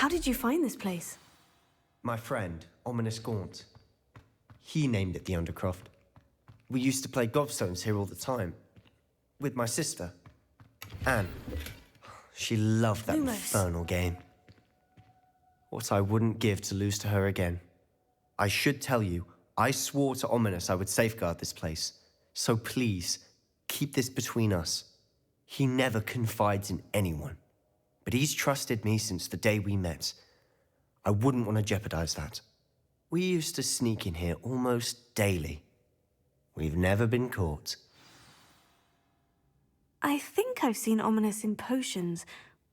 How did you find this place? My friend, Ominous Gaunt. He named it the Undercroft. We used to play gobstones here all the time. With my sister, Anne. She loved that infernal game. What I wouldn't give to lose to her again. I should tell you, I swore to Ominous I would safeguard this place. So please, keep this between us. He never confides in anyone. But he's trusted me since the day we met. I wouldn't want to jeopardize that. We used to sneak in here almost daily. We've never been caught. I think I've seen Ominous in potions.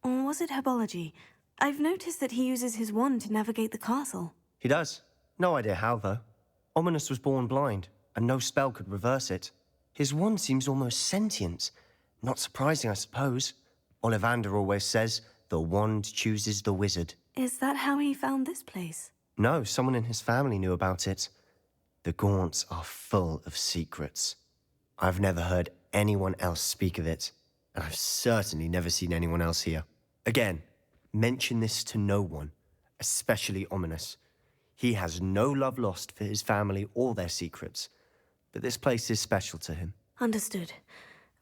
Or was it herbology? I've noticed that he uses his wand to navigate the castle. He does. No idea how, though. Ominous was born blind, and no spell could reverse it. His wand seems almost sentient. Not surprising, I suppose. Ollivander always says, the wand chooses the wizard. Is that how he found this place? No, someone in his family knew about it. The Gaunts are full of secrets. I've never heard anyone else speak of it, and I've certainly never seen anyone else here. Again, mention this to no one, especially Ominous. He has no love lost for his family or their secrets, but this place is special to him. Understood.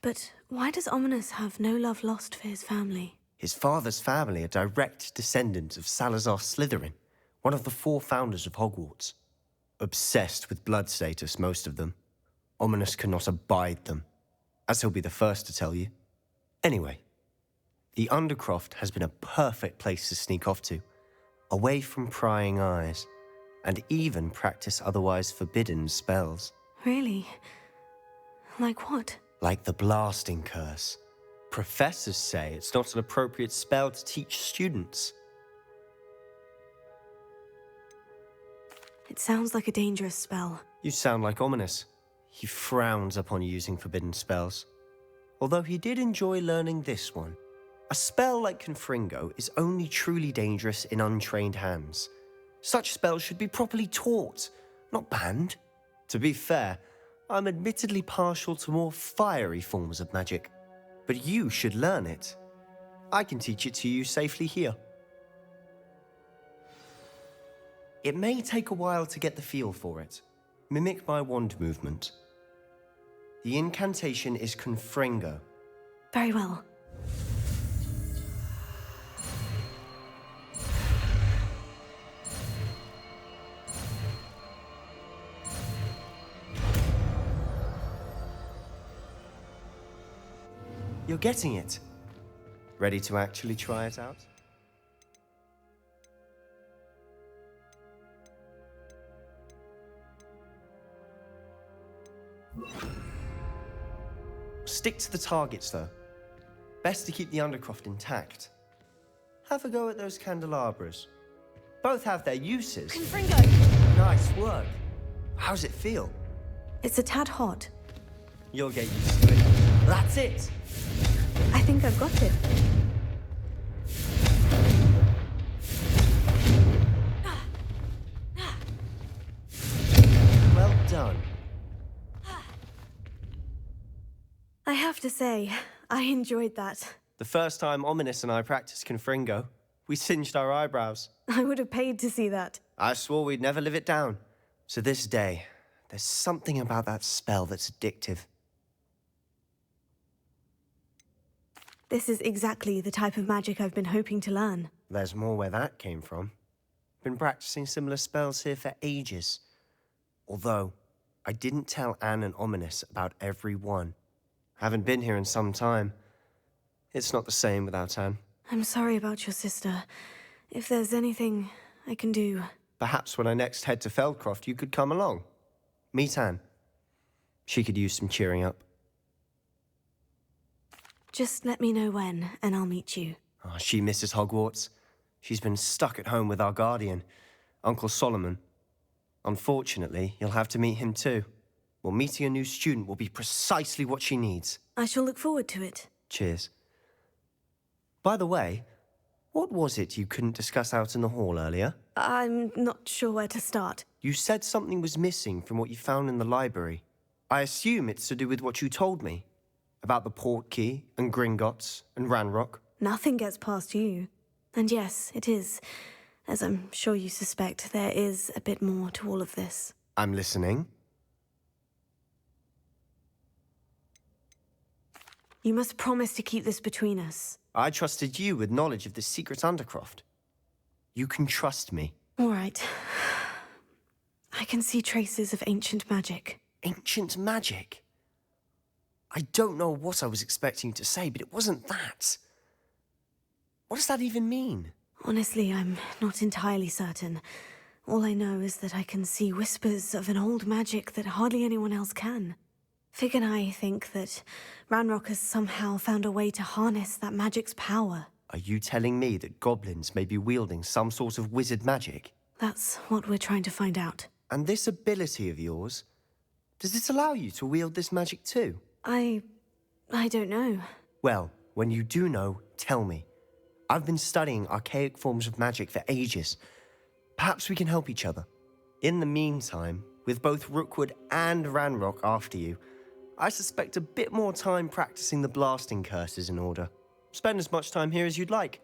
But why does Ominous have no love lost for his family? His father's family are direct descendants of Salazar Slytherin, one of the 4 founders of Hogwarts. Obsessed with blood status, most of them. Ominous cannot abide them, as he'll be the first to tell you. Anyway, the Undercroft has been a perfect place to sneak off to, away from prying eyes, and even practice otherwise forbidden spells. Really? Like what? Like the blasting curse. Professors say it's not an appropriate spell to teach students. It sounds like a dangerous spell. You sound like Ominous. He frowns upon using forbidden spells. Although he did enjoy learning this one. A spell like Confringo is only truly dangerous in untrained hands. Such spells should be properly taught, not banned. To be fair, I'm admittedly partial to more fiery forms of magic. But you should learn it. I can teach it to you safely here. It may take a while to get the feel for it. Mimic my wand movement. The incantation is Confringo. Very well. You're getting it. Ready to actually try it out? Stick to the targets, though. Best to keep the Undercroft intact. Have a go at those candelabras. Both have their uses. Confringo! Nice work. How's it feel? It's a tad hot. You'll get used to it. That's it! I think I've got it. Well done. I have to say, I enjoyed that. The first time Ominous and I practiced Confringo, we singed our eyebrows. I would have paid to see that. I swore we'd never live it down. To this day, there's something about that spell that's addictive. This is exactly the type of magic I've been hoping to learn. There's more where that came from. Been practicing similar spells here for ages. Although, I didn't tell Anne and Ominous about every one. Haven't been here in some time. It's not the same without Anne. I'm sorry about your sister. If there's anything I can do... Perhaps when I next head to Feldcroft, you could come along. Meet Anne. She could use some cheering up. Just let me know when, and I'll meet you. Oh, she misses Hogwarts. She's been stuck at home with our guardian, Uncle Solomon. Unfortunately, you'll have to meet him too. Well, meeting a new student will be precisely what she needs. I shall look forward to it. Cheers. By the way, what was it you couldn't discuss out in the hall earlier? I'm not sure where to start. You said something was missing from what you found in the library. I assume it's to do with what you told me. About the Portkey, and Gringotts, and Ranrock. Nothing gets past you. And yes, it is. As I'm sure you suspect, there is a bit more to all of this. I'm listening. You must promise to keep this between us. I trusted you with knowledge of the secret Undercroft. You can trust me. All right. I can see traces of ancient magic. Ancient magic? I don't know what I was expecting you to say, but it wasn't that. What does that even mean? Honestly, I'm not entirely certain. All I know is that I can see whispers of an old magic that hardly anyone else can. Fig and I think that Ranrock has somehow found a way to harness that magic's power. Are you telling me that goblins may be wielding some sort of wizard magic? That's what we're trying to find out. And this ability of yours, does it allow you to wield this magic too? I don't know. Well, when you do know, tell me. I've been studying archaic forms of magic for ages. Perhaps we can help each other. In the meantime, with both Rookwood and Ranrock after you, I suspect a bit more time practicing the blasting curse is in order. Spend as much time here as you'd like.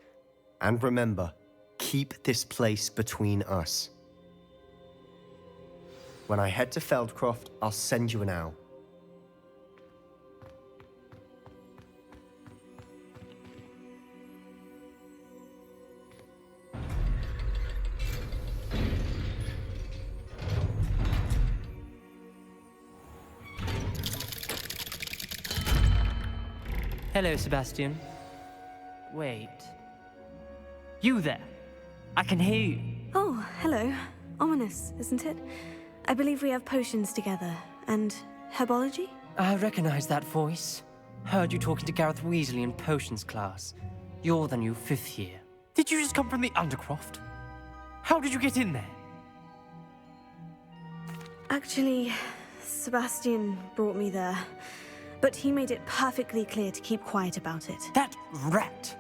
And remember, keep this place between us. When I head to Feldcroft, I'll send you an owl. Hello, Sebastian. Wait. You there? I can hear you. Oh, hello. Ominous, isn't it? I believe we have potions together. And herbology? I recognize that voice. Heard you talking to Gareth Weasley in potions class. You're the new 5th year. Did you just come from the Undercroft? How did you get in there? Actually, Sebastian brought me there. But he made it perfectly clear to keep quiet about it. That rat!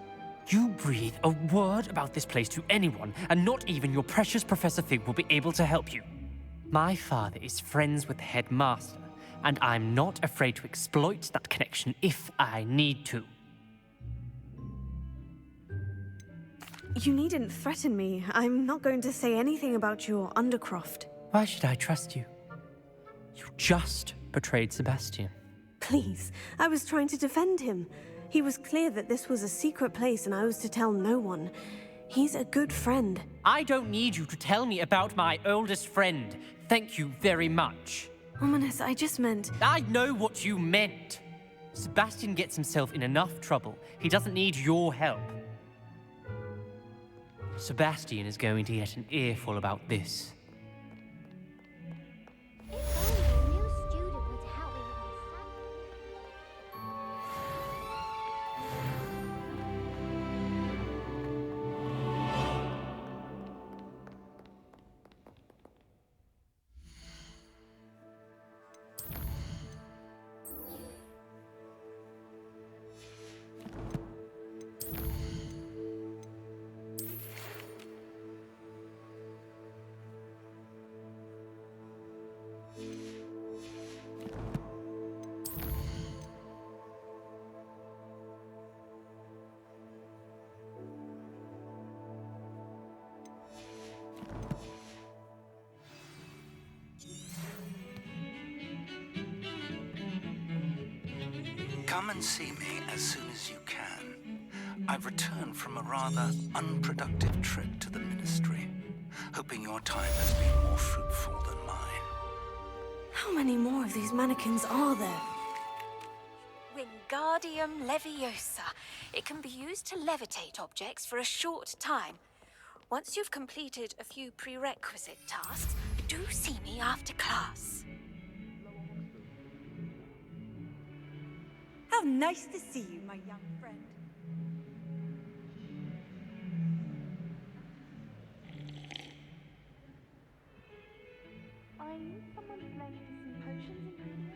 You breathe a word about this place to anyone, and not even your precious Professor Fig will be able to help you. My father is friends with the headmaster, and I'm not afraid to exploit that connection if I need to. You needn't threaten me. I'm not going to say anything about your Undercroft. Why should I trust you? You just betrayed Sebastian. Please, I was trying to defend him. He was clear that this was a secret place and I was to tell no one. He's a good friend. I don't need you to tell me about my oldest friend. Thank you very much. Ominous, I just meant... I know what you meant. Sebastian gets himself in enough trouble. He doesn't need your help. Sebastian is going to get an earful about this. Come and see me as soon as you can. I've returned from a rather unproductive trip to the Ministry, hoping your time has been more fruitful than mine. How many more of these mannequins are there? Wingardium Leviosa. It can be used to levitate objects for a short time. Once you've completed a few prerequisite tasks, do see me after class. How nice to see you, my young friend. I need someone to lend me some potions ingredients.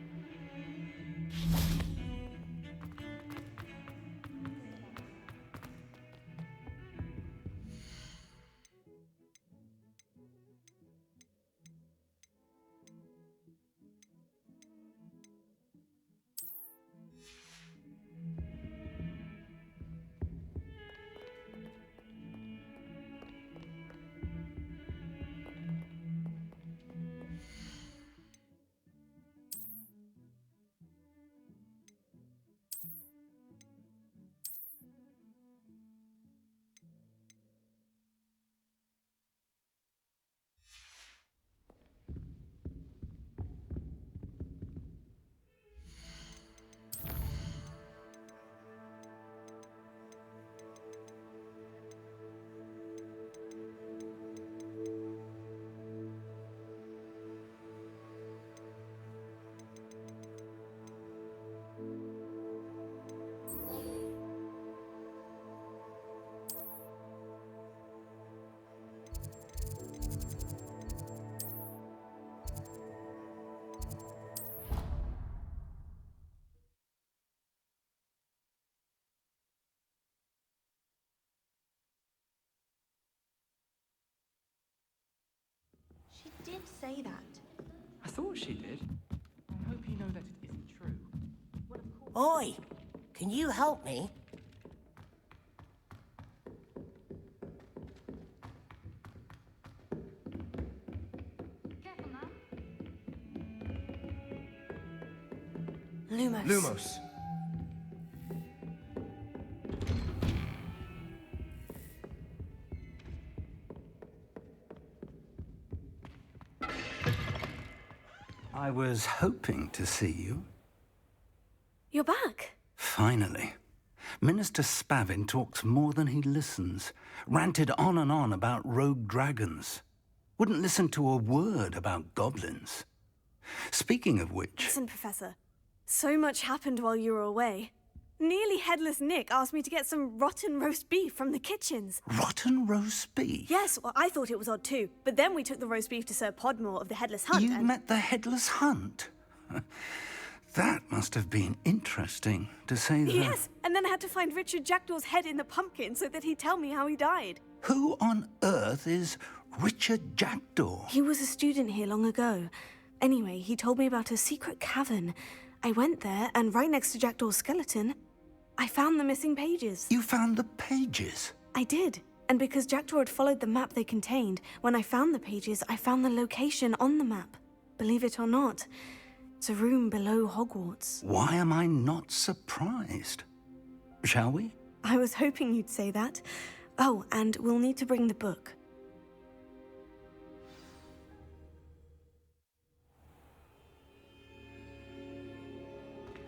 say that. I thought she did. I hope you know that it isn't true. Oi! Can you help me? Lumos. Lumos. I was hoping to see you. You're back. Finally. Minister Spavin talks more than he listens. Ranted on and on about rogue dragons. Wouldn't listen to a word about goblins. Speaking of which... Listen, Professor. So much happened while you were away. Nearly Headless Nick asked me to get some rotten roast beef from the kitchens. Rotten roast beef? Yes, well, I thought it was odd too. But then we took the roast beef to Sir Podmore of the Headless Hunt You and... met the Headless Hunt? That must have been interesting, to say the... Yes, and then I had to find Richard Jackdaw's head in the pumpkin so that he'd tell me how he died. Who on earth is Richard Jackdaw? He was a student here long ago. Anyway, he told me about a secret cavern. I went there, and right next to Jackdaw's skeleton, I found the missing pages. You found the pages? I did. And because Jackdaw had followed the map they contained, when I found the pages, I found the location on the map. Believe it or not, it's a room below Hogwarts. Why am I not surprised? Shall we? I was hoping you'd say that. Oh, and we'll need to bring the book.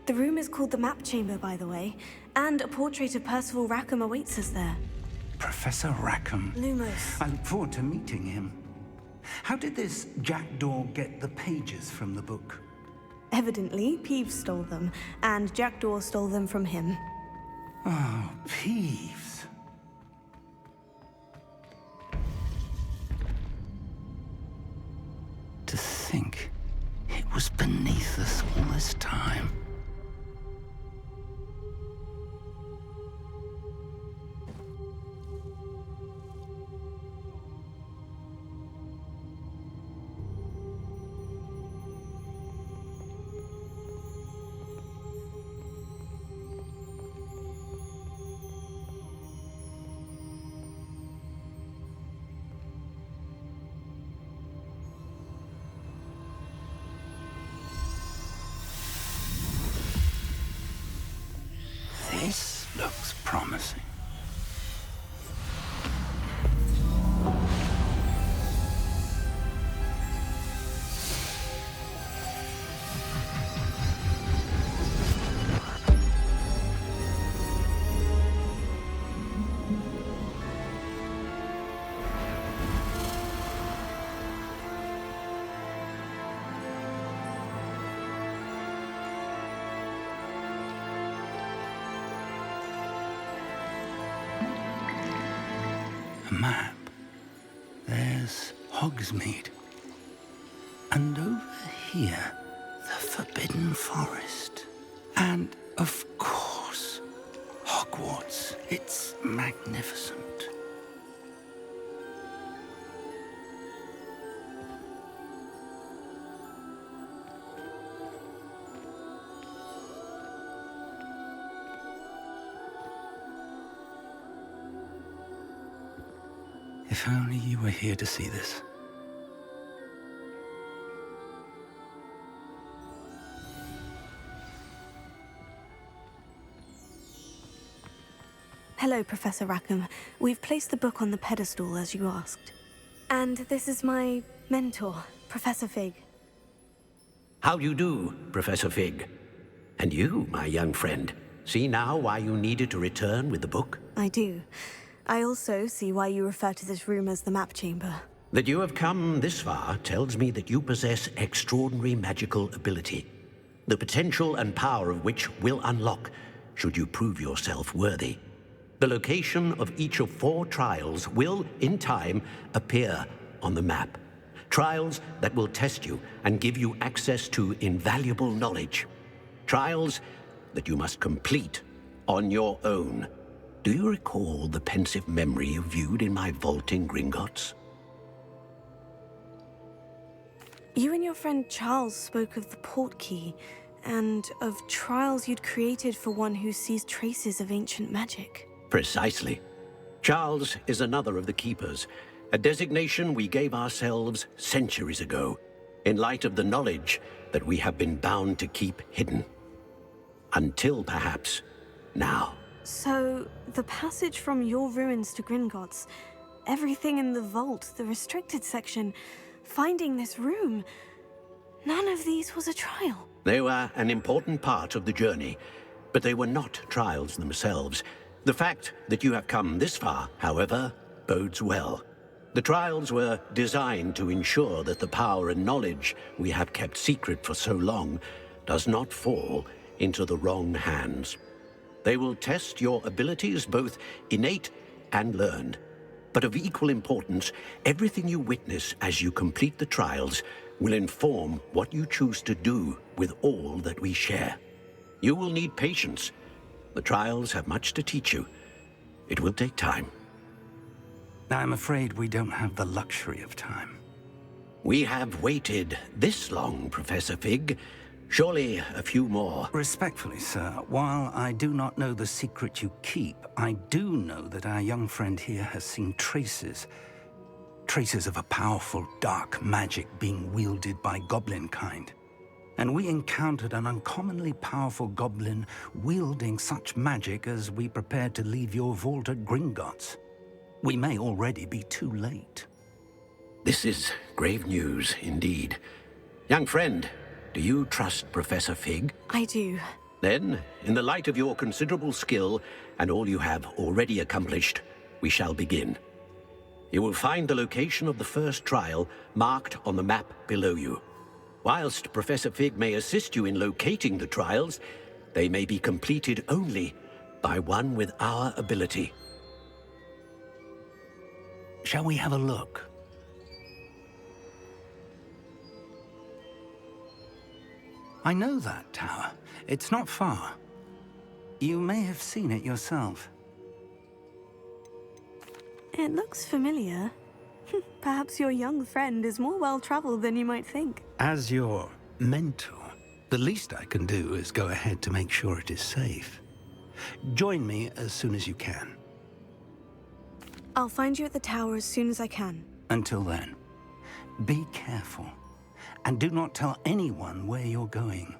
The room is called the Map Chamber, by the way, and a portrait of Percival Rackham awaits us there. Professor Rackham. Lumos. I look forward to meeting him. How did this Jackdaw get the pages from the book? Evidently, Peeves stole them, and Jackdaw stole them from him. Oh, Peeves. To think it was beneath us all this time. This looks promising. A map. There's Hogsmeade. And over here, the Forbidden Forest. And, of course, Hogwarts. It's magnificent. If only you were here to see this. Hello, Professor Rackham. We've placed the book on the pedestal, as you asked. And this is my mentor, Professor Fig. How do you do, Professor Fig? And you, my young friend, see now why you needed to return with the book? I do. I also see why you refer to this room as the Map Chamber. That you have come this far tells me that you possess extraordinary magical ability, the potential and power of which will unlock should you prove yourself worthy. The location of each of 4 trials will, in time, appear on the map. Trials that will test you and give you access to invaluable knowledge. Trials that you must complete on your own. Do you recall the pensive memory you viewed in my vault in Gringotts? You and your friend Charles spoke of the portkey, and of trials you'd created for one who sees traces of ancient magic. Precisely. Charles is another of the Keepers, a designation we gave ourselves centuries ago, in light of the knowledge that we have been bound to keep hidden. Until, perhaps, now. So, the passage from your ruins to Gringotts, everything in the vault, the restricted section, finding this room, none of these was a trial. They were an important part of the journey, but they were not trials themselves. The fact that you have come this far, however, bodes well. The trials were designed to ensure that the power and knowledge we have kept secret for so long does not fall into the wrong hands. They will test your abilities, both innate and learned. But of equal importance, everything you witness as you complete the trials will inform what you choose to do with all that we share. You will need patience. The trials have much to teach you. It will take time. I'm afraid we don't have the luxury of time. We have waited this long, Professor Fig. Surely a few more. Respectfully, sir, while I do not know the secret you keep, I do know that our young friend here has seen traces of a powerful dark magic being wielded by goblin kind. And we encountered an uncommonly powerful goblin wielding such magic as we prepared to leave your vault at Gringotts. We may already be too late. This is grave news indeed. Young friend, do you trust Professor Fig? I do. Then, in the light of your considerable skill and all you have already accomplished, we shall begin. You will find the location of the first trial marked on the map below you. Whilst Professor Fig may assist you in locating the trials, they may be completed only by one with our ability. Shall we have a look? I know that tower. It's not far. You may have seen it yourself. It looks familiar. Perhaps your young friend is more well-traveled than you might think. As your mentor, the least I can do is go ahead to make sure it is safe. Join me as soon as you can. I'll find you at the tower as soon as I can. Until then, be careful, and do not tell anyone where you're going.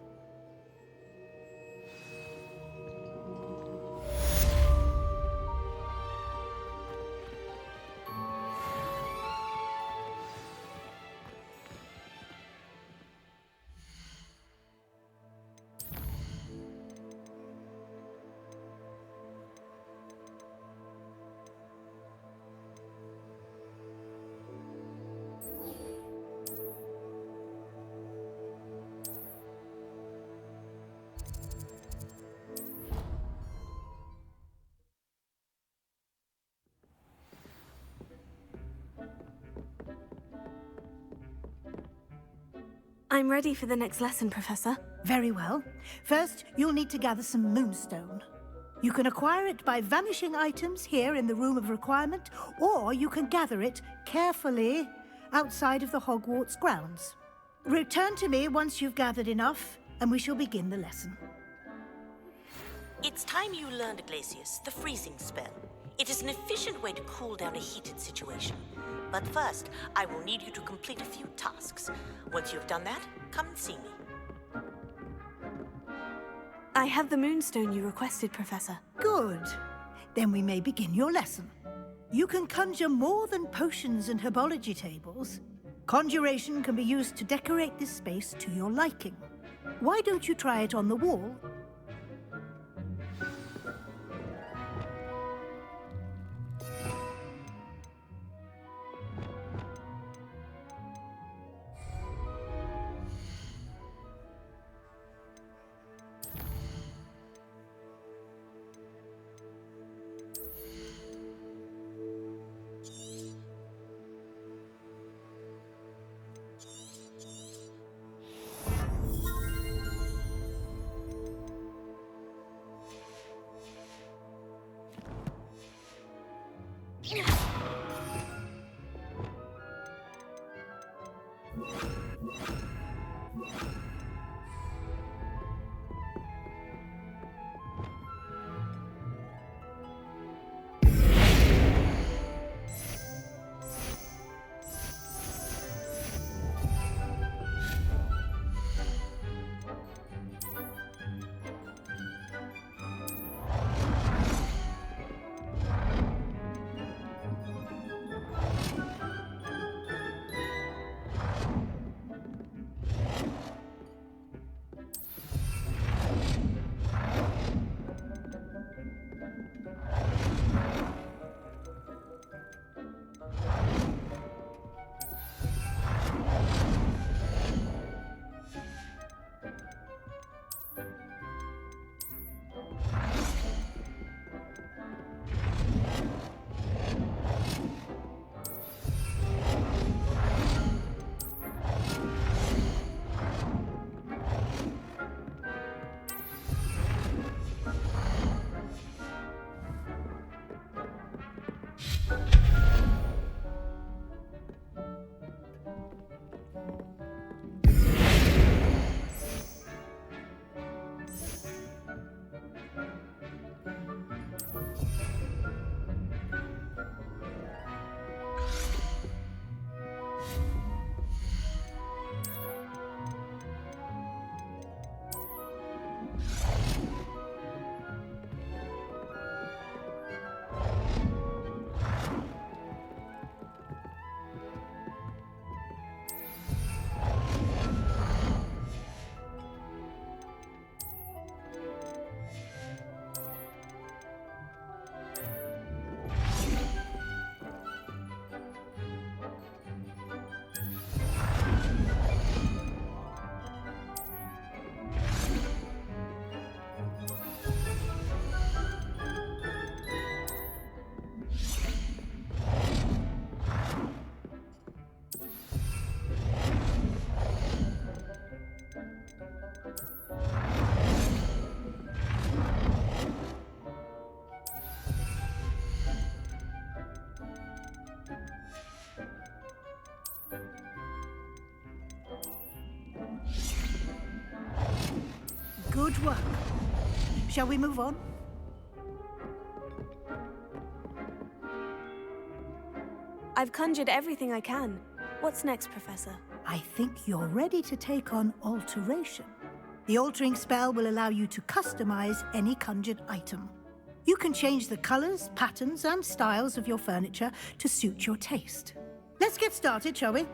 I'm ready for the next lesson, Professor. Very well. First, you'll need to gather some moonstone. You can acquire it by vanishing items here in the Room of Requirement, or you can gather it carefully outside of the Hogwarts grounds. Return to me once you've gathered enough, and we shall begin the lesson. It's time you learned, Glacius, the freezing spell. It is an efficient way to cool down a heated situation. But first, I will need you to complete a few tasks. Once you've done that, come and see me. I have the moonstone you requested, Professor. Good. Then we may begin your lesson. You can conjure more than potions and herbology tables. Conjuration can be used to decorate this space to your liking. Why don't you try it on the wall? Good work. Shall we move on? I've conjured everything I can. What's next, Professor? I think you're ready to take on alteration. The altering spell will allow you to customize any conjured item. You can change the colors, patterns, and styles of your furniture to suit your taste. Let's get started, shall we?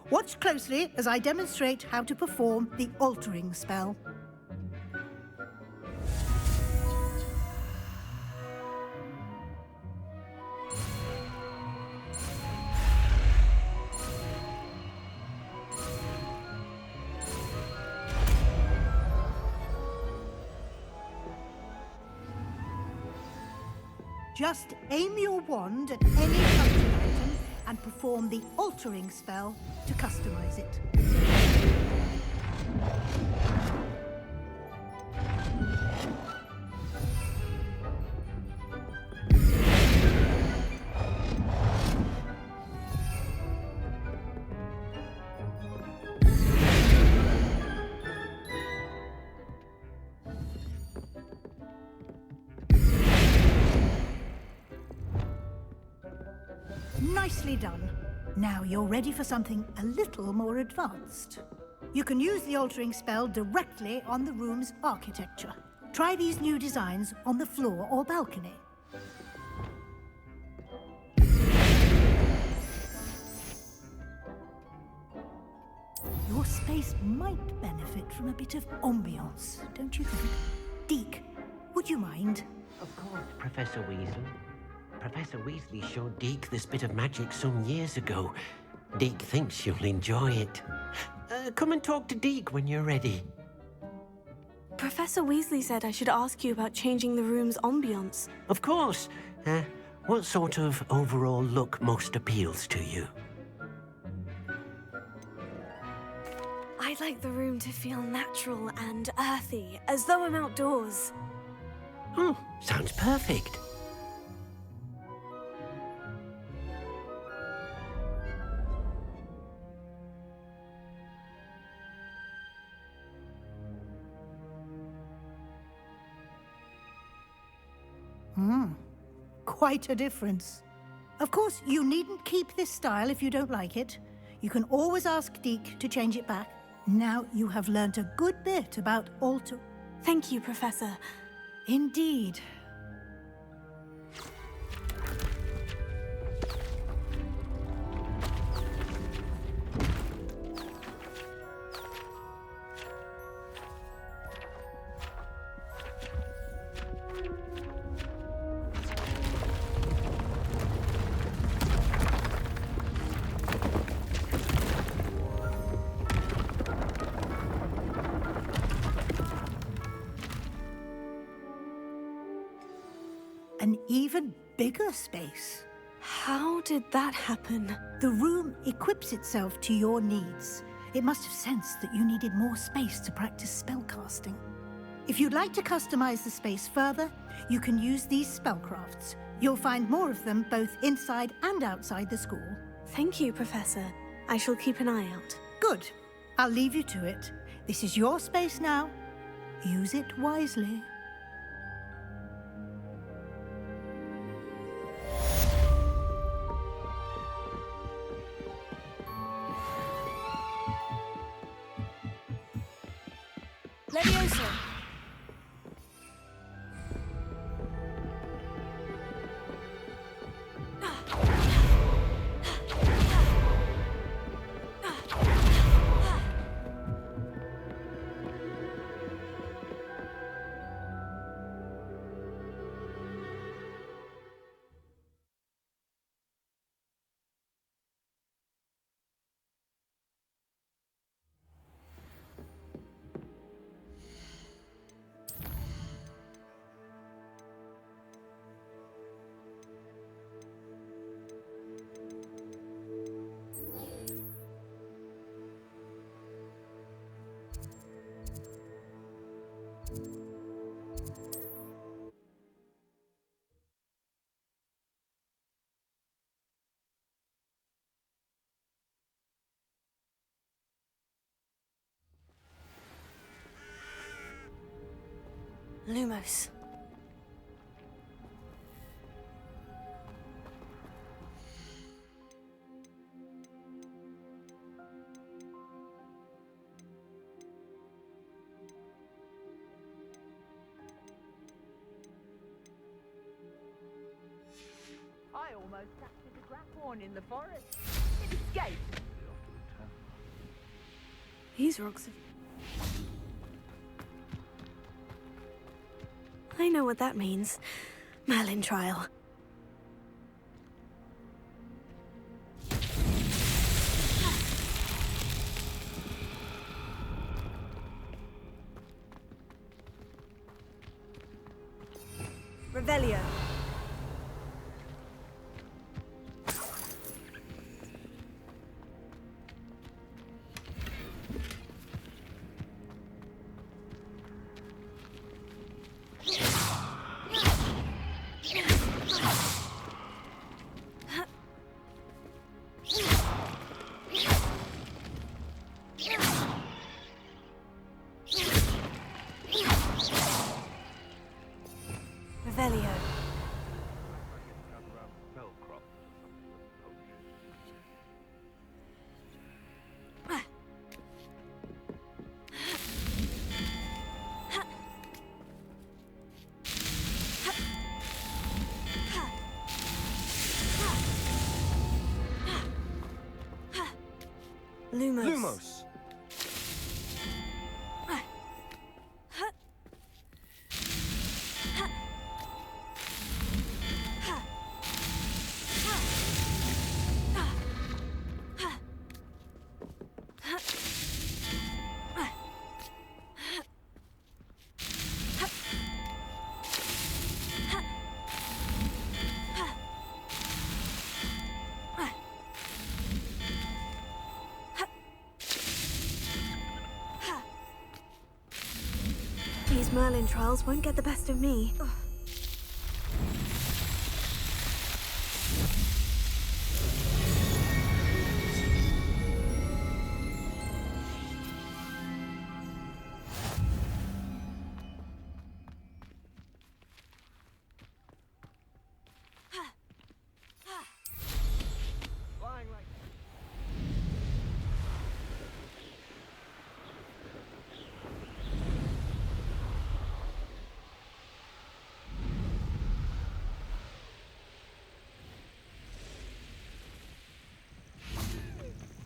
Watch closely as I demonstrate how to perform the altering spell. Just aim your wand at any conjured item and perform the altering spell to customize it. Nicely done. Now you're ready for something a little more advanced. You can use the altering spell directly on the room's architecture. Try these new designs on the floor or balcony. Your space might benefit from a bit of ambiance, don't you think? Deke, would you mind? Of course, Professor Weasley. Professor Weasley showed Deke this bit of magic some years ago. Deke thinks you'll enjoy it. Come and talk to Deke when you're ready. Professor Weasley said I should ask you about changing the room's ambiance. Of course. What sort of overall look most appeals to you? I'd like the room to feel natural and earthy, as though I'm outdoors. Oh, sounds perfect. Quite a difference. Of course, you needn't keep this style if you don't like it. You can always ask Deke to change it back. Now you have learnt a good bit about alter... Thank you, Professor. Indeed. An even bigger space. How did that happen? The room equips itself to your needs. It must have sensed that you needed more space to practice spellcasting. If you'd like to customize the space further, you can use these spellcrafts. You'll find more of them both inside and outside the school. Thank you, Professor. I shall keep an eye out. Good. I'll leave you to it. This is your space now. Use it wisely. Levioso! Lumos. I almost captured a grapphorn in the forest. It escaped. These rocks have... I know what that means. Merlin trial. Revelio. Revelio. Lumos. Lumos! These Merlin trials won't get the best of me.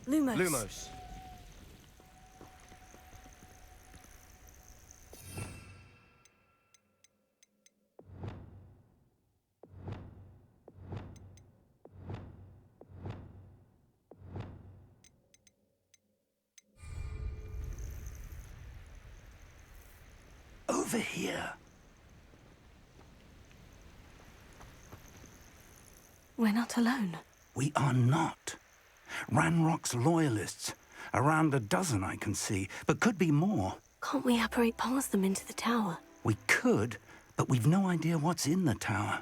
Lumos. Lumos. Over here. We're not alone. We are not. Ranrock's loyalists. Around a dozen I can see, but could be more. Can't we apparate past them into the tower? We could, but we've no idea what's in the tower.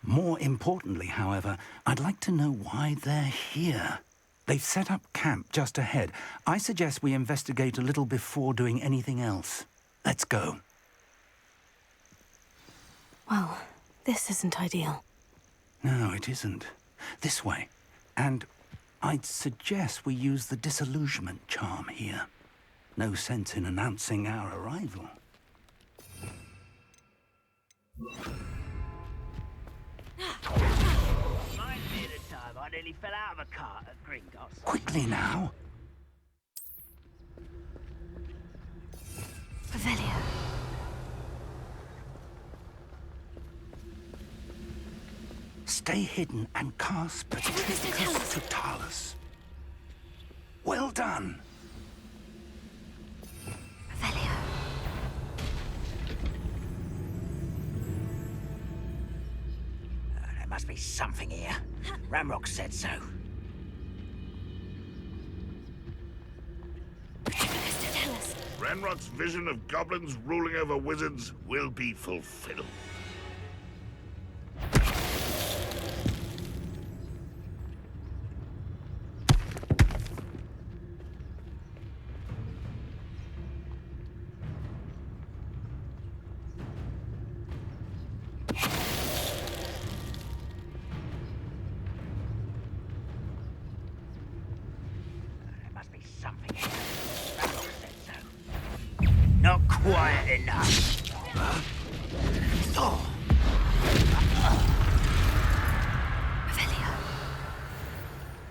More importantly, however, I'd like to know why they're here. They've set up camp just ahead. I suggest we investigate a little before doing anything else. Let's go. Well, this isn't ideal. No, it isn't. This way. And I'd suggest we use the disillusionment charm here. No sense in announcing our arrival. Reminds me of the time I nearly fell out of a cart at Gringotts. Quickly now. Revelio. Stay hidden and cast Patricus Totalis. Well done. Revelio. There must be something here. Ramrock said so. Ranrock's vision of goblins ruling over wizards will be fulfilled. Not quiet enough.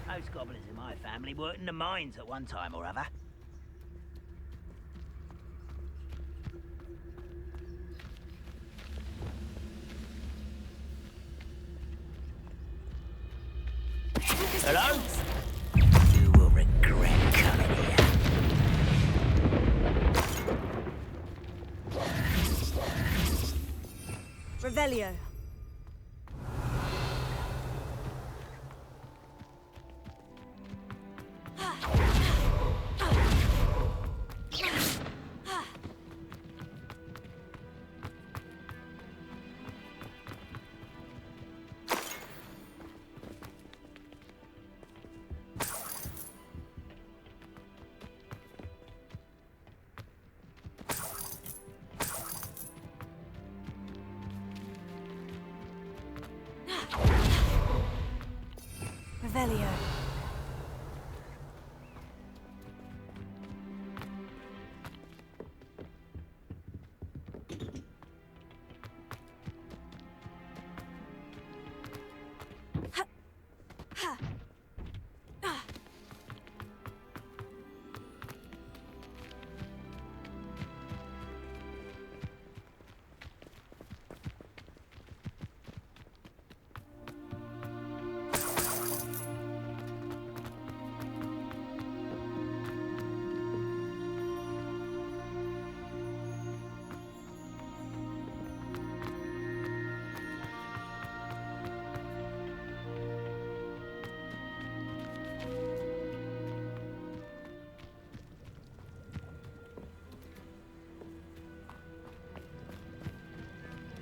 Those goblins in my family worked in the mines at one time or other. Hello? You will regret coming here. Revelio. Revelio.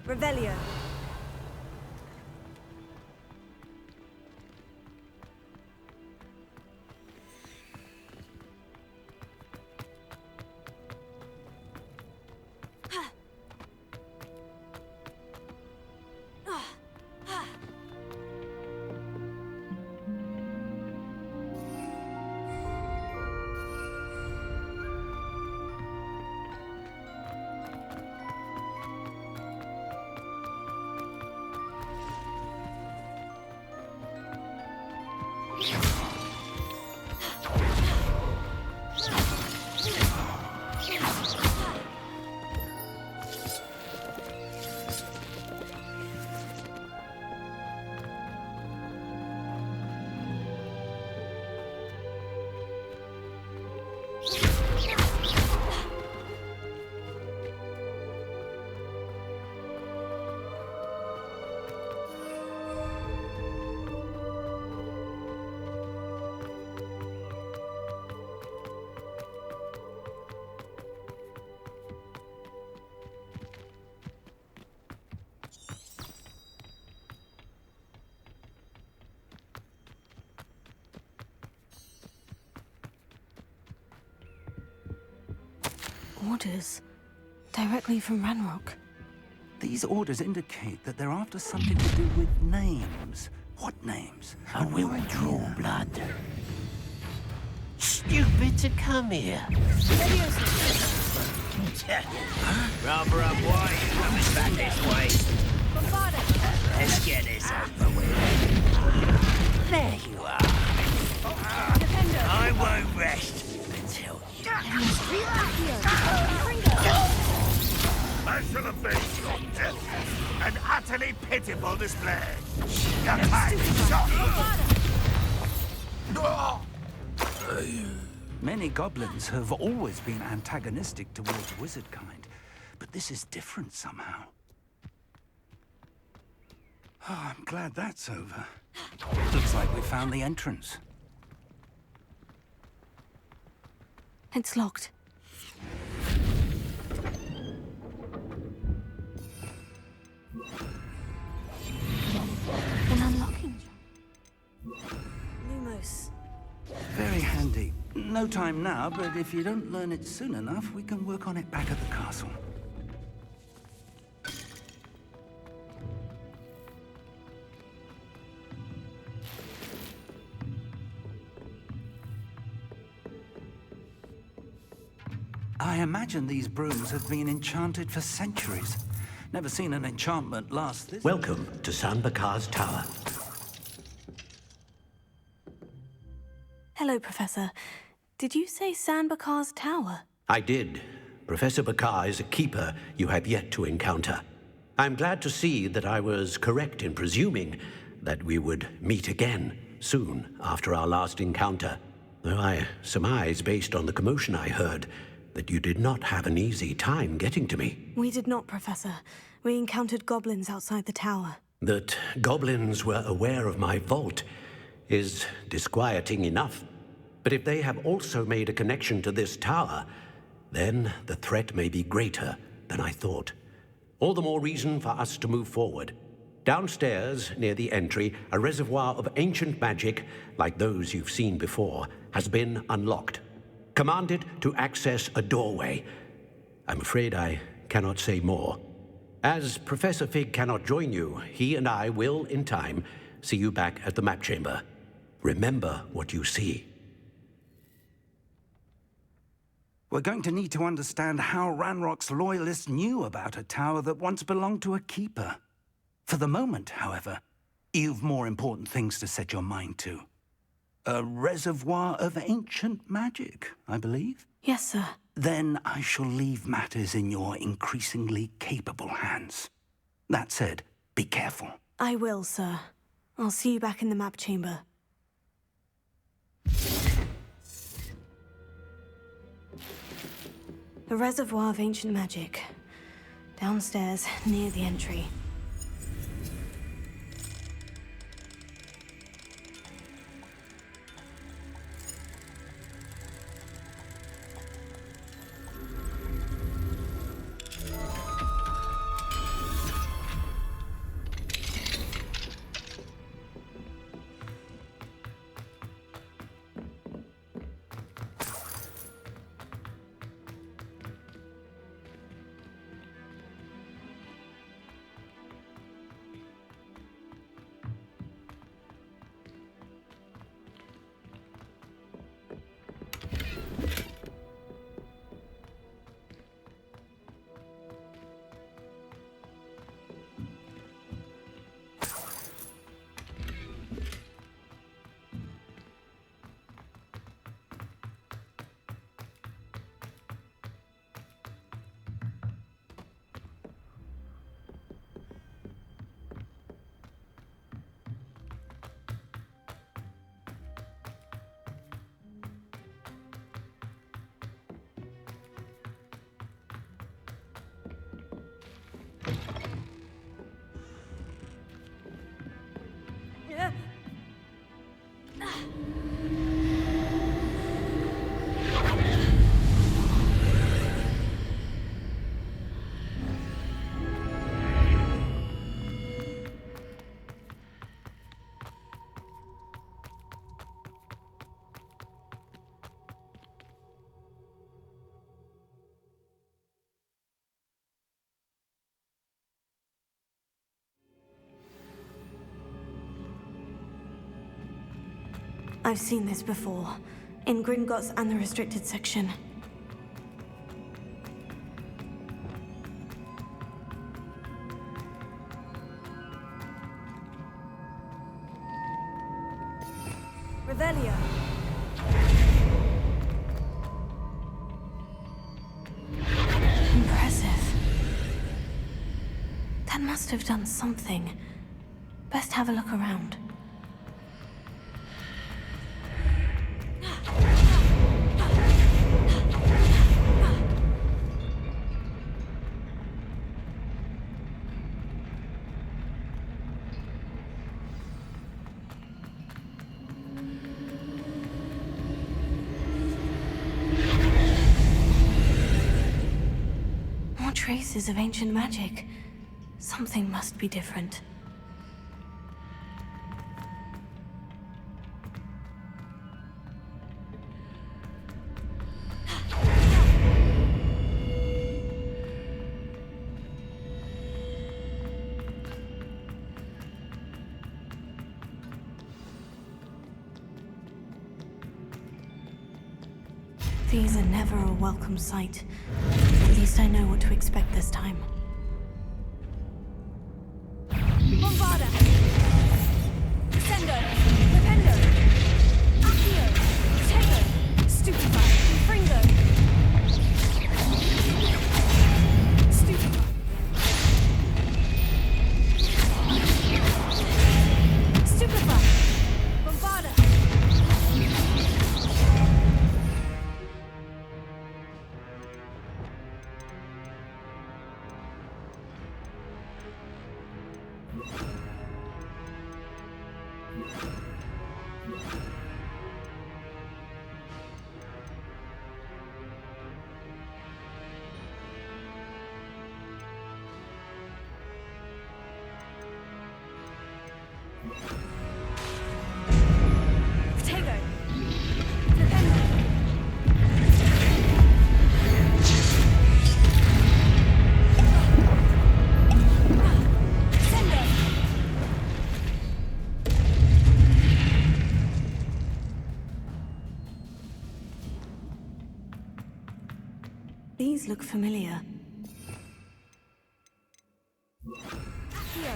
Revelio. Orders. Directly from Ranrock. These orders indicate that they're after something to do with names. What names? And we will draw blood. Stupid to come here. Rather up why you coming back this way. Let's get this over with. There you are. I won't rest until you. I shall avenge your death. An utterly pitiful display. Your time is short. Many goblins have always been antagonistic towards wizard kind, but this is different somehow. Oh, I'm glad that's over. Looks like we found the entrance. It's locked. An unlocking. Lumos. Very handy. No time now, but if you don't learn it soon enough, we can work on it back at the castle. I imagine these brooms have been enchanted for centuries. Never seen an enchantment last this... Welcome to San Bakar's Tower. Hello, Professor. Did you say San Bakar's Tower? I did. Professor Bakar is a keeper you have yet to encounter. I'm glad to see that I was correct in presuming that we would meet again soon after our last encounter. Though I surmise, based on the commotion I heard, that you did not have an easy time getting to me. We did not, Professor. We encountered goblins outside the tower. That goblins were aware of my vault is disquieting enough. But if they have also made a connection to this tower, then the threat may be greater than I thought. All the more reason for us to move forward. Downstairs, near the entry, a reservoir of ancient magic, like those you've seen before, has been unlocked. Command it to access a doorway. I'm afraid I cannot say more. As Professor Fig cannot join you, he and I will, in time, see you back at the map chamber. Remember what you see. We're going to need to understand how Ranrock's loyalists knew about a tower that once belonged to a keeper. For the moment, however, you've more important things to set your mind to. A reservoir of ancient magic, I believe? Yes, sir. Then I shall leave matters in your increasingly capable hands. That said, be careful. I will, sir. I'll see you back in the map chamber. A reservoir of ancient magic. Downstairs, near the entry. I've seen this before, in Gringotts and the restricted section. Revelio. Impressive. That must have done something. Best have a look around. Traces of ancient magic. Something must be different. These are never a welcome sight. At least I know what to expect this time. Bombarda! Sendo! Dependo! Accio! Tego! Stupefy! Fringo! Stupefy! Stupefy! Bombarda! Tego! Dependo! Sendo! These look familiar. Accio!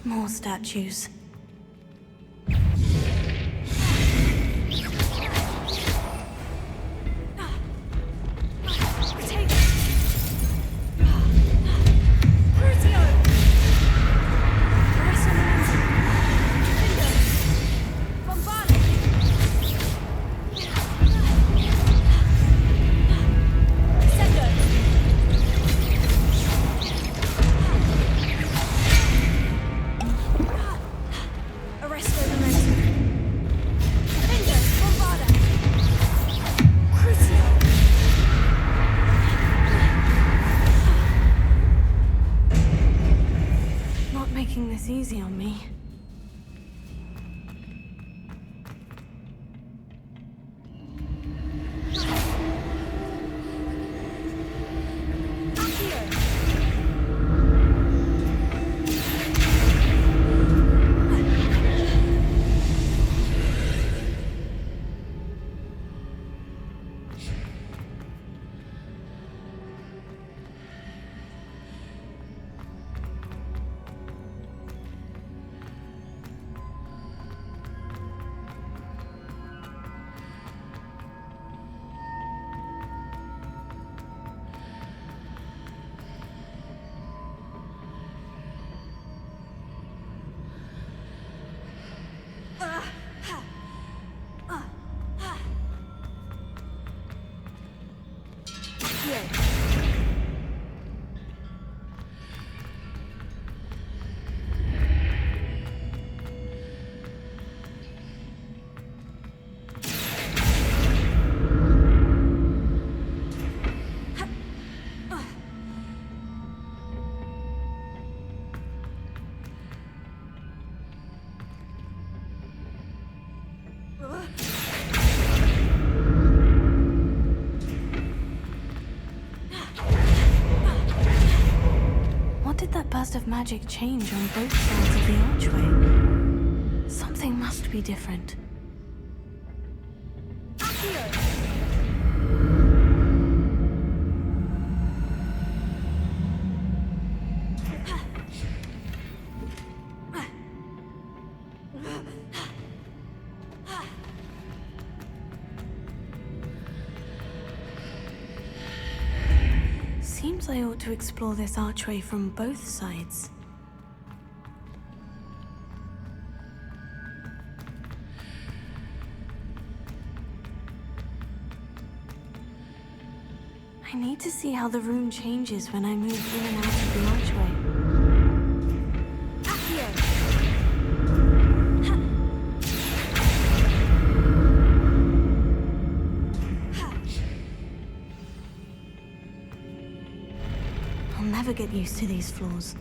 More statues. Making this easy on me. What did that burst of magic change on both sides of the archway? Something must be different. Perhaps I ought to explore this archway from both sides. I need to see how the room changes when I move in and out of the archway. I'll never get used to these floors.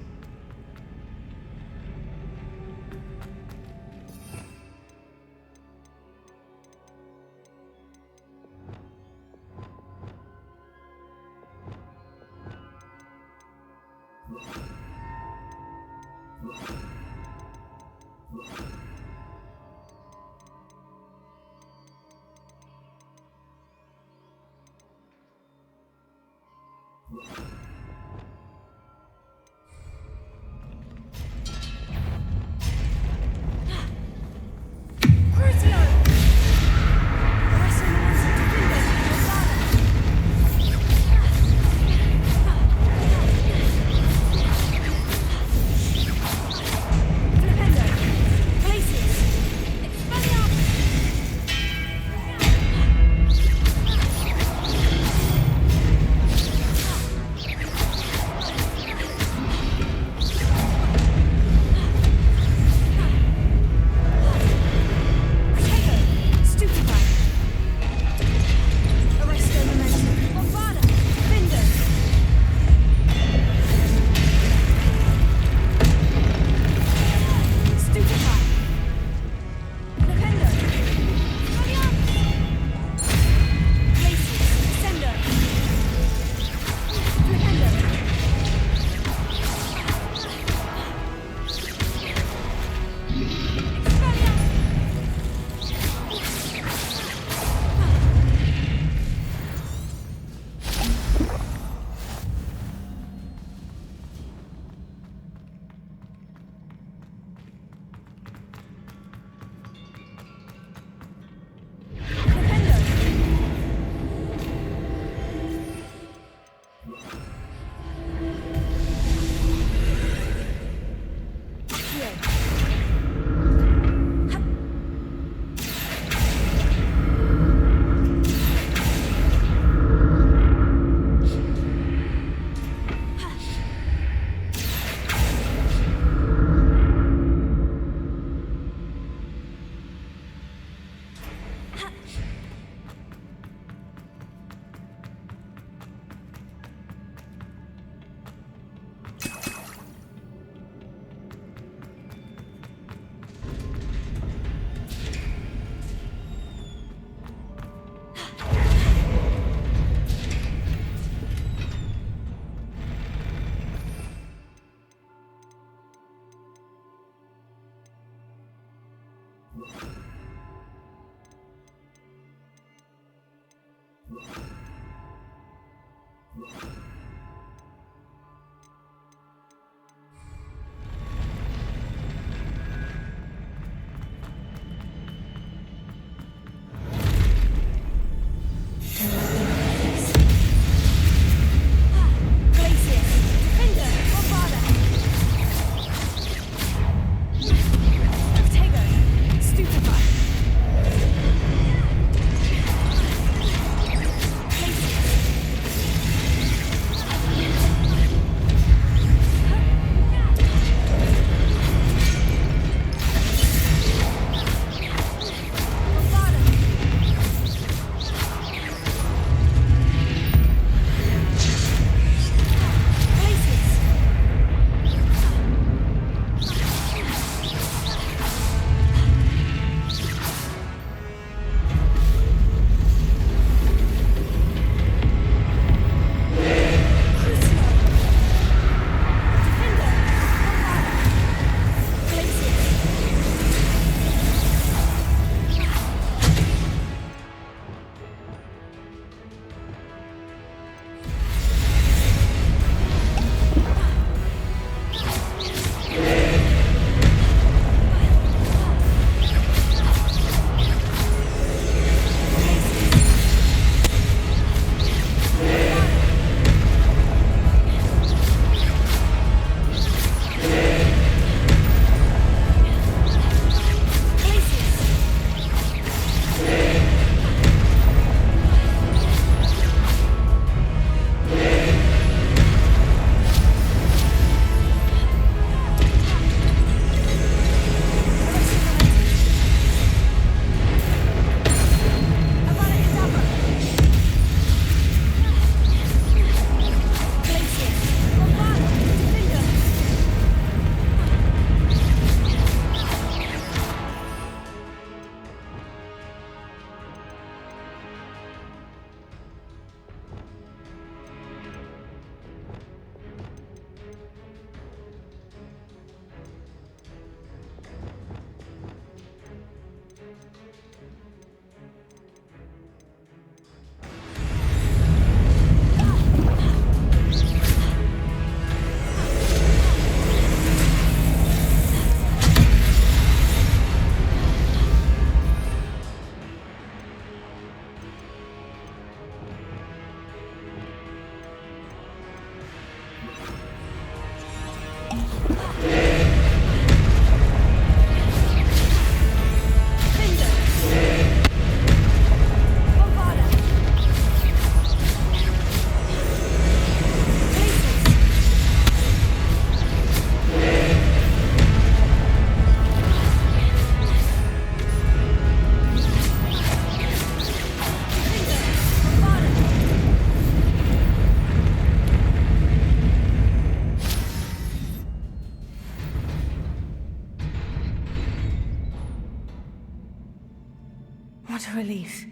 What a relief.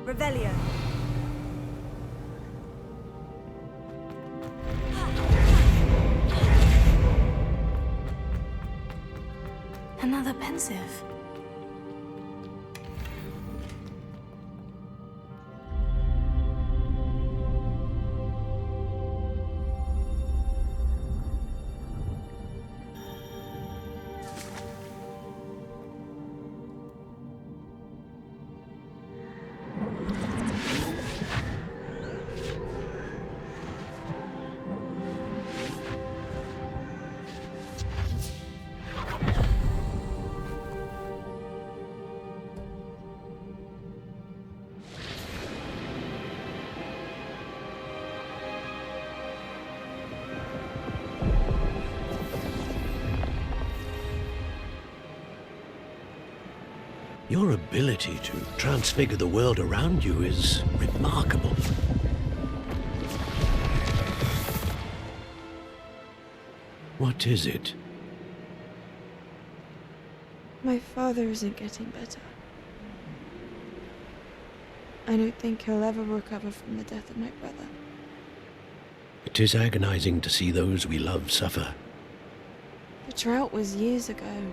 Revelio. Another pensive. Your ability to transfigure the world around you is remarkable. What is it? My father isn't getting better. I don't think he'll ever recover from the death of my brother. It is agonizing to see those we love suffer. The drought was years ago,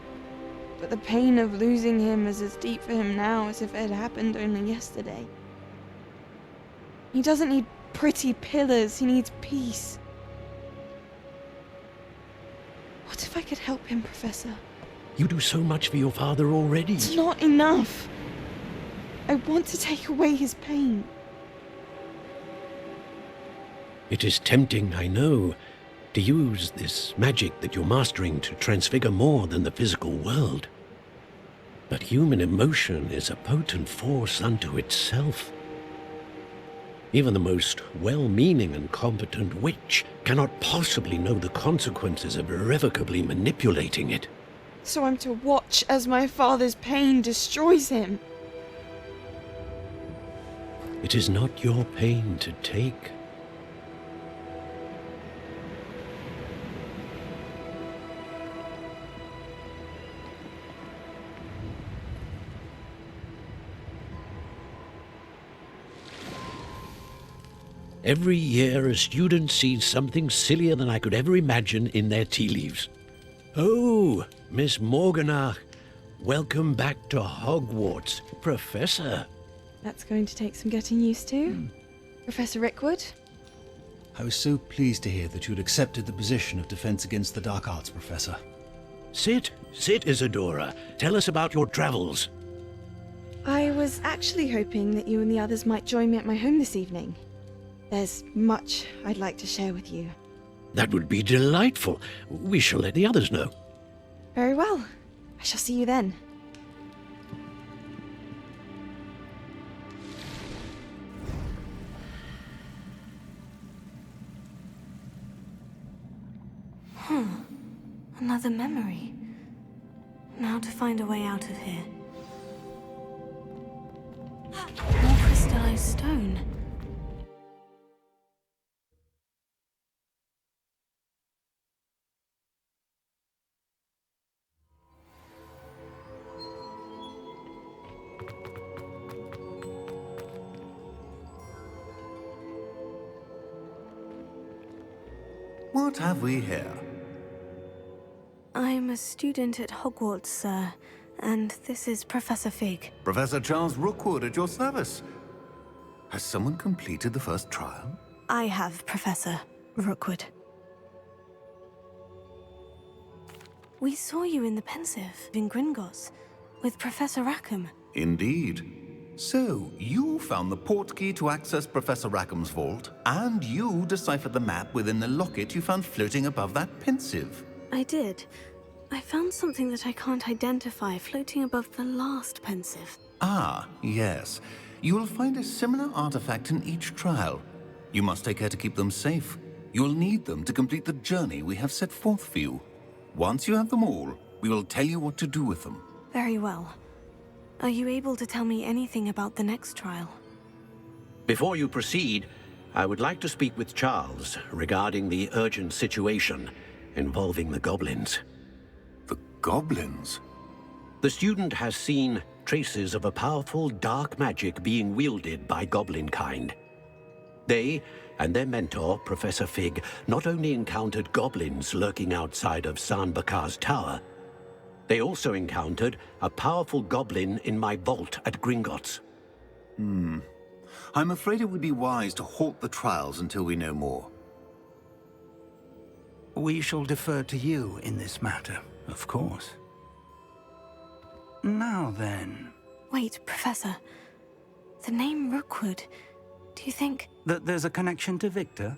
but the pain of losing him is as deep for him now as if it had happened only yesterday. He doesn't need pretty pillars, he needs peace. What if I could help him, Professor? You do so much for your father already. It's not enough. I want to take away his pain. It is tempting, I know, to use this magic that you're mastering to transfigure more than the physical world. But human emotion is a potent force unto itself. Even the most well-meaning and competent witch cannot possibly know the consequences of irrevocably manipulating it. So I'm to watch as my father's pain destroys him. It is not your pain to take. Every year, a student sees something sillier than I could ever imagine in their tea leaves. Oh, Miss Morganach, welcome back to Hogwarts, Professor. That's going to take some getting used to. Professor Rickwood? I was so pleased to hear that you'd accepted the position of Defense Against the Dark Arts, Professor. Sit, Isadora. Tell us about your travels. I was actually hoping that you and the others might join me at my home this evening. There's much I'd like to share with you. That would be delightful. We shall let the others know. Very well. I shall see you then. Another memory. Now to find a way out of here. More crystallized stone. What have we here? I'm a student at Hogwarts, sir, and this is Professor Fig. Professor Charles Rookwood at your service. Has someone completed the first trial? I have, Professor Rookwood. We saw you in the Pensive in Gringotts with Professor Rackham. Indeed. So, you found the port key to access Professor Rackham's vault, and you deciphered the map within the locket you found floating above that pensive. I did. I found something that I can't identify floating above the last pensive. Ah, yes. You will find a similar artifact in each trial. You must take care to keep them safe. You will need them to complete the journey we have set forth for you. Once you have them all, we will tell you what to do with them. Very well. Are you able to tell me anything about the next trial? Before you proceed, I would like to speak with Charles regarding the urgent situation involving the goblins. The goblins? The student has seen traces of a powerful dark magic being wielded by goblin kind. They and their mentor, Professor Fig, not only encountered goblins lurking outside of San Bakar's tower, they also encountered a powerful goblin in my vault at Gringotts. I'm afraid it would be wise to halt the trials until we know more. We shall defer to you in this matter, of course. Now then... Wait, Professor. The name Rookwood. Do you think... That there's a connection to Victor?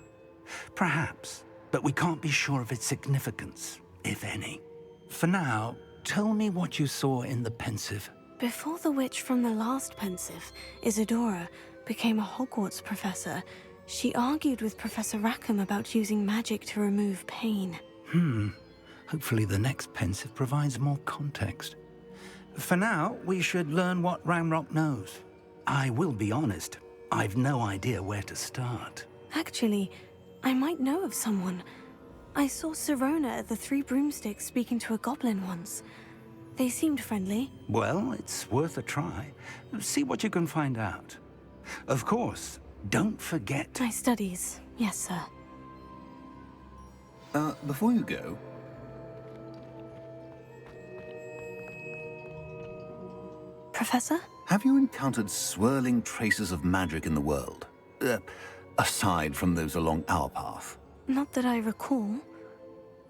Perhaps, but we can't be sure of its significance, if any. For now, tell me what you saw in the pensive. Before the witch from the last pensive, Isadora, became a Hogwarts professor, she argued with Professor Rackham about using magic to remove pain. Hopefully the next pensive provides more context. For now, we should learn what Ranrock knows. I will be honest, I've no idea where to start. Actually, I might know of someone. I saw Sirona at the Three Broomsticks speaking to a goblin once. They seemed friendly. Well, it's worth a try. See what you can find out. Of course, don't forget... My studies, yes, sir. Before you go... Professor? Have you encountered swirling traces of magic in the world? Aside from those along our path? Not that I recall.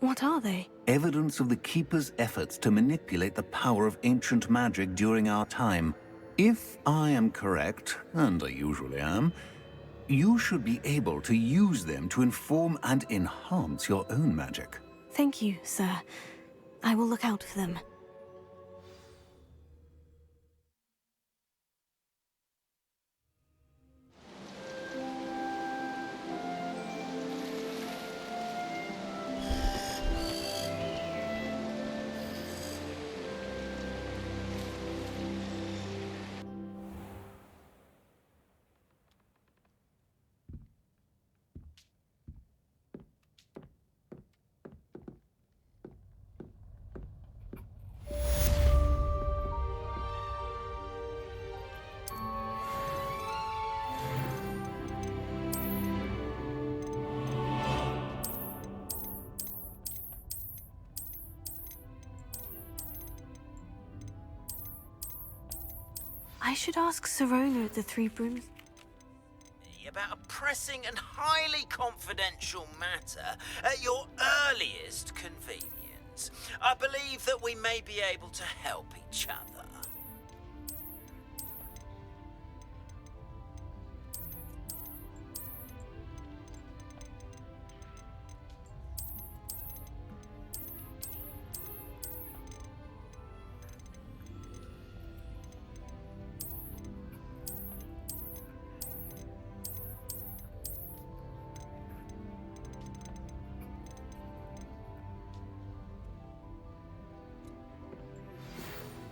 What are they? Evidence of the Keeper's efforts to manipulate the power of ancient magic during our time. If I am correct, and I usually am, you should be able to use them to inform and enhance your own magic. Thank you, sir. I will look out for them. I should ask Sirona at the Three Brooms. About a pressing and highly confidential matter at your earliest convenience. I believe that we may be able to help each other.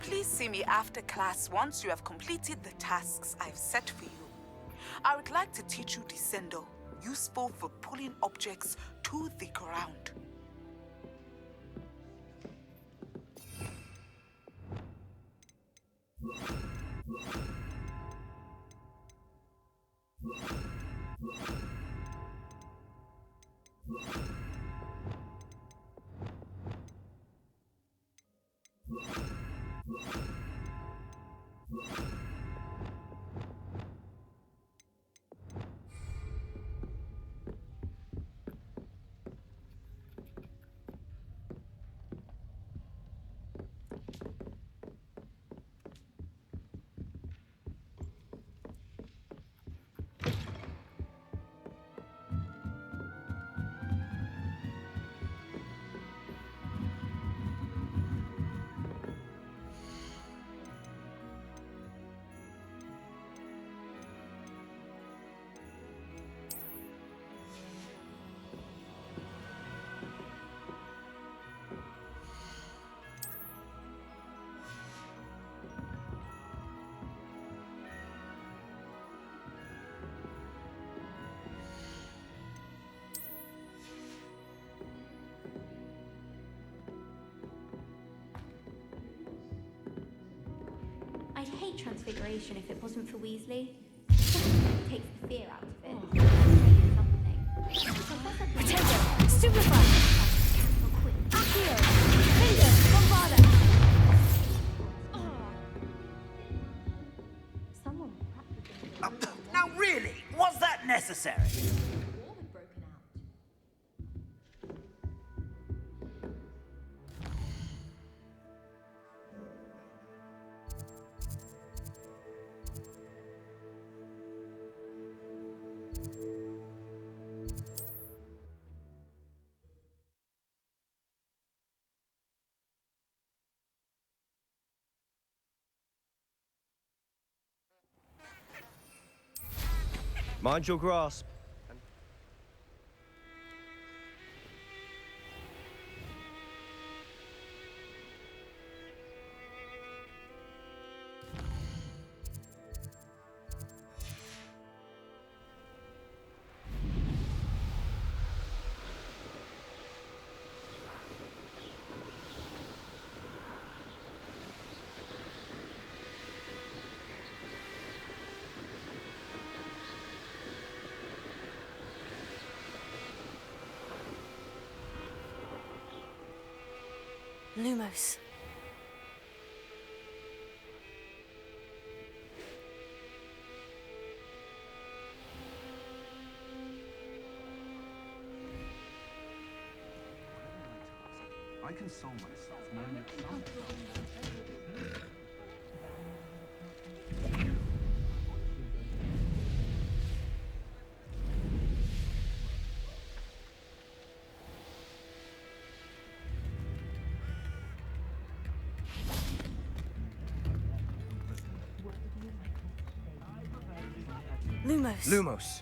Please see me after class once you have completed the tasks I've set for you. I would like to teach you Descendo, useful for pulling objects to the ground. hate Transfiguration if it wasn't for Weasley. It takes the fear out of it. Something. Potato! Stupefy! Accio! Finger! Bombarda! Someone Now really, was that necessary? war had broken out. Mind your grasp. Lumos. I console myself knowing that some... Lumos. Lumos.